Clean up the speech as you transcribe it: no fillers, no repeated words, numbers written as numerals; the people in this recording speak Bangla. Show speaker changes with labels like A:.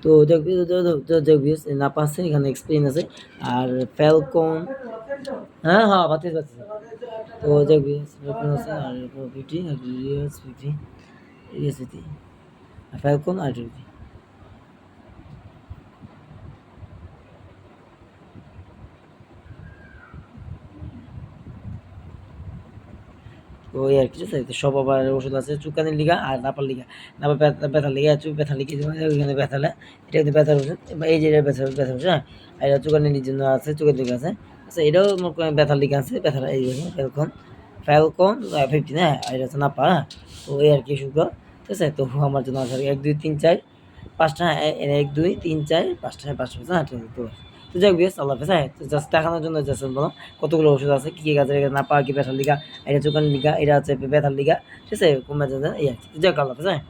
A: তো দেখবিস নাপা আছে, এখানে এক্সপ্লেইন আছে। আর ফ্যালকন, হ্যাঁ হ্যাঁ বাতিস বাতিস। তো দেখবিস ফ্যালকন আছে আর 50 আর রিয়াস 50 রিয়াস 50 আর ফ্যালকন আর 50। তো এই আর কিছু আছে, সব আবার ওষুধ আছে চুকানির লিগা আর নাপার লিগা। নাপা ব্যথার লিগা, ব্যথার লিখে ওইখানে ব্যথালে এটা কিন্তু ব্যথার ওষুধ। এই যে এটা ব্যথার ব্যথার ওষুধ, হ্যাঁ। আর এটা চুকানির জন্য আছে, চোখের লিগা আছে। আচ্ছা এটাও মনে করেন ব্যথার লিগা আছে, ব্যথার এই ফ্যালকন ফ্যালকন 15, হ্যাঁ। আর এটা হচ্ছে নাপা, হ্যাঁ। তো এই আর কি ওষুধগুলো, ঠিক আছে। তো আমার জন্য আছে 1 2 3 4 5টা, হ্যাঁ। 1 2 3 4 5টা, হ্যাঁ 5টা, হ্যাঁ ঠিক আছে। তো যাই হোক বিয়াস, আল্লাহ হাফেজ, হ্যাঁ। তো জাস্ট দেখানোর জন্য জাস্ট বলো কতগুলো ওষুধ আছে, কি গাছের নাপা, কি ব্যথার লিগা, এটা চোখানের লিগা, এটা হচ্ছে ব্যথার লিগা, ঠিক আছে। কমে যাবে এই আর কি। যাই হোক, আল্লাহ হাফেজ, হ্যাঁ।